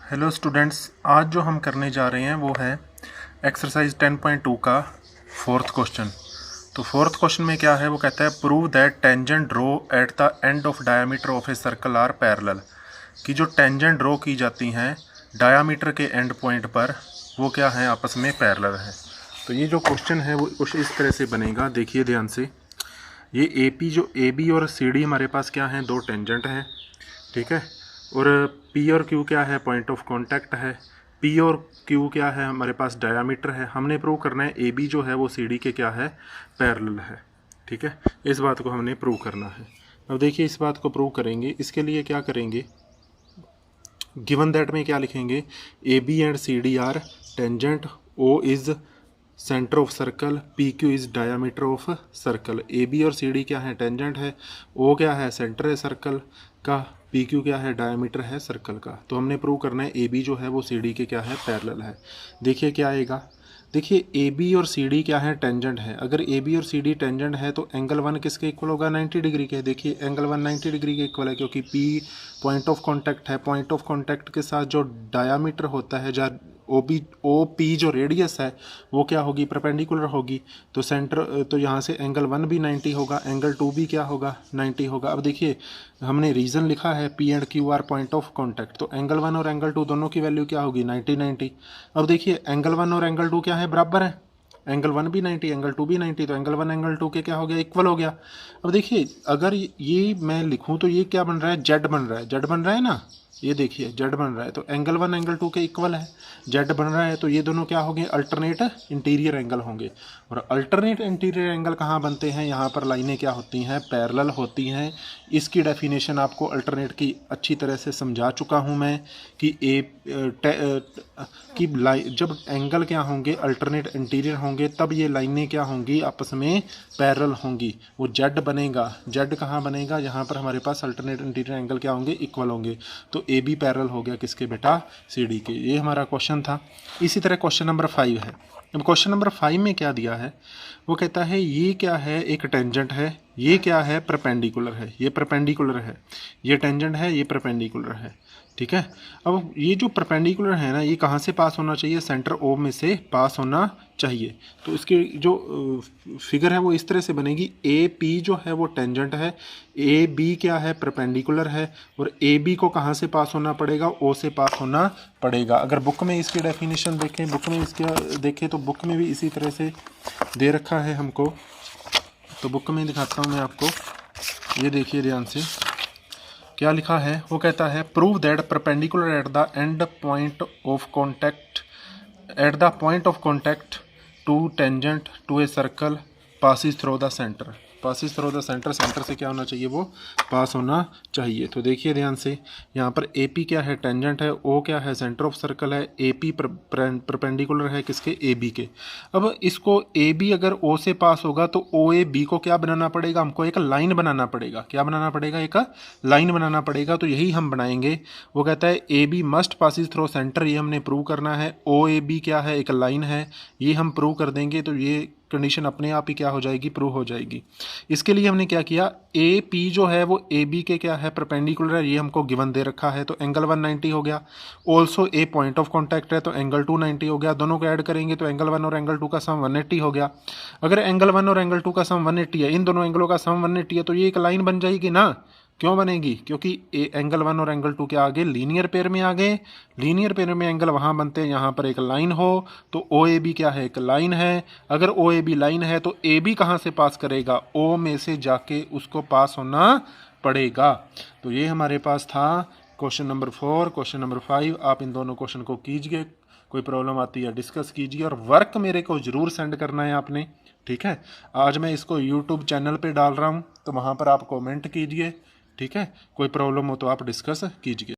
Hello students, आज जो हम करने जा रहे हैं वो है एक्सरसाइज 10.2 का फोर्थ क्वेश्चन। तो फोर्थ क्वेश्चन में क्या है, वो कहता है prove that tangent draw at the end of diameter of a circle are parallel. कि जो टेंजेंट ड्रॉ की जाती हैं डायमीटर के एंड पॉइंट पर वो क्या है, आपस में पैरेलल है। तो ये जो क्वेश्चन है वो कुछ इस तरह से बनेगा, देखिए ध्यान से। ये ए बी और सी डी हमारे पास क्या हैं, दो टेंजेंट हैं, ठीक है। और पी और क्यू क्या है, पॉइंट ऑफ कांटेक्ट है। पी और क्यू क्या है, हमारे पास डायमीटर है। हमने प्रूव करना है ए बी जो है वो सी डी के क्या है, पैरेलल है, ठीक है। इस बात को हमने प्रूव करना है। अब देखिए इस बात को प्रूव करेंगे, इसके लिए क्या करेंगे, गिवन दैट में क्या लिखेंगे, A B and C D are tangent, O is centre of circle, P Q is diameter of circle. A B और सी डी क्या है, टेंजेंट है, ओ क्या है, सेंटर है सर्कल का, पी क्यू क्या है, डायमीटर है सर्कल का। तो हमने प्रूव करना है ए बी जो है वो सी डी के क्या है, पैरेलल है। देखिए क्या आएगा, देखिए ए बी और सी डी क्या है, टेंजेंट है। अगर ए बी और सी डी टेंजेंट है तो एंगल वन किसके इक्वल होगा, 90 डिग्री के। देखिए एंगल वन 90 डिग्री के इक्वल है, क्योंकि पी पॉइंट ऑफ कांटेक्ट है। पॉइंट ऑफ कांटेक्ट के साथ जो डायामीटर होता है, जहाँ ओ पी जो रेडियस है वो क्या होगी, परपेंडिकुलर होगी। तो सेंटर, तो यहाँ से एंगल वन भी 90 होगा, एंगल टू भी क्या होगा, 90 होगा। अब देखिए हमने रीज़न लिखा है P and Q R point of contact, तो एंगल वन और एंगल टू दोनों की वैल्यू क्या होगी, 90 90। अब देखिए एंगल वन और एंगल टू क्या है, बराबर है। एंगल वन भी 90, एंगल टू भी 90, तो एंगल वन एंगल टू के क्या हो गया, इक्वल हो गया। अब देखिए अगर ये मैं लिखूं तो ये क्या बन रहा है, जेड बन रहा है, जेड बन रहा है ना, ये देखिए जेड बन रहा है। तो एंगल वन एंगल टू के इक्वल है, जेड बन रहा है, तो ये दोनों क्या होंगे, अल्टरनेट इंटीरियर एंगल होंगे। और अल्टरनेट इंटीरियर एंगल कहाँ बनते हैं, यहाँ पर लाइनें क्या होती हैं, पैरेलल होती हैं। इसकी डेफिनेशन आपको अल्टरनेट की अच्छी तरह से समझा चुका हूँ मैं कि कि जब एंगल क्या होंगे, अल्टरनेट इंटीरियर होंगे, तब ये लाइनें क्या होंगी, आपस में पैरेलल होंगी। वो जेड बनेगा, जेड कहाँ बनेगा, यहाँ पर हमारे पास अल्टरनेट इंटीरियर एंगल क्या होंगे, इक्वल होंगे। तो ए बी पैरेलल हो गया किसके बेटा, सी डी के। ये हमारा क्वेश्चन था। इसी तरह क्वेश्चन नंबर 5 है। अब क्वेश्चन नंबर 5 में क्या दिया है, वो कहता है ये क्या है, एक टेंजेंट है, ये क्या है, परपेंडिकुलर है, ये परपेंडिकुलर है, ये टेंजेंट है, ये परपेंडिकुलर है, ठीक है। अब ये जो परपेंडिकुलर है ना, ये कहाँ से पास होना चाहिए, सेंटर ओ में से पास होना चाहिए। तो इसकी जो फिगर है वो इस तरह से बनेगी, ए पी जो है वो टेंजेंट है, ए बी क्या है, परपेंडिकुलर है, और ए बी को कहाँ से पास होना पड़ेगा, ओ से पास होना पड़ेगा। अगर बुक में इसकी डेफिनेशन देखें, बुक में इसके देखें तो बुक में भी इसी तरह से दे रखा है हमको। तो बुक में दिखाता हूँ मैं आपको, ये देखिए ध्यान से क्या लिखा है। वो कहता है prove that perpendicular at the end point of contact, at the point of contact to tangent to a circle passes through the centre, passes through the centre, centre से क्या होना चाहिए, वो पास होना चाहिए। तो देखिए ध्यान से, यहाँ पर ए पी क्या है, टेंजेंट है, ओ क्या है, सेंटर ऑफ सर्कल है, ए पी परपेंडिकुलर है किसके, ए बी के। अब इसको ए बी अगर ओ से पास होगा तो ओ ए बी को क्या बनाना पड़ेगा, हमको एक लाइन बनाना पड़ेगा। क्या बनाना पड़ेगा, एक लाइन बनाना पड़ेगा। तो यही हम बनाएंगे। वो कहता है A B must passes through centre, ये हमने प्रूव करना है। ओ ए बी क्या है, एक लाइन है, ये हम प्रूव कर देंगे। तो ये कंडीशन अपने आप ही क्या हो जाएगी, प्रूव हो जाएगी। इसके लिए हमने क्या किया, ए पी जो है वो ए बी के क्या है, परपेंडिकुलर है, ये हमको गिवन दे रखा है। तो एंगल 190 हो गया। Also a point of contact है, तो एंगल 290 हो गया। दोनों को ऐड करेंगे तो एंगल 1 और एंगल 2 का सम 180 हो गया। अगर एंगल 1 और एंगल 2 का सम 180 है, इन दोनों एंगलों का सम 180 है, तो ये एक लाइन बन जाएगी ना। क्यों बनेगी, क्योंकि एंगल 1 और एंगल 2 के आगे लीनियर पेयर में आ गए। लीनियर पेयर में एंगल वहाँ बनते हैं, यहाँ पर एक लाइन हो, तो ओ ए बी क्या है, एक लाइन है। अगर ओ ए बी लाइन है तो ए बी कहाँ से पास करेगा, ओ में से जाके उसको पास होना पड़ेगा। तो ये हमारे पास था क्वेश्चन नंबर 4, क्वेश्चन नंबर 5। आप इन दोनों क्वेश्चन को कीजिए, कोई प्रॉब्लम आती है डिस्कस कीजिए, और वर्क मेरे को ज़रूर सेंड करना है आपने, ठीक है। आज मैं इसको यूट्यूब चैनल पे डाल रहा हूँ, तो वहाँ पर आप कमेंट कीजिए, ठीक है। कोई प्रॉब्लम हो तो आप डिस्कस कीजिए।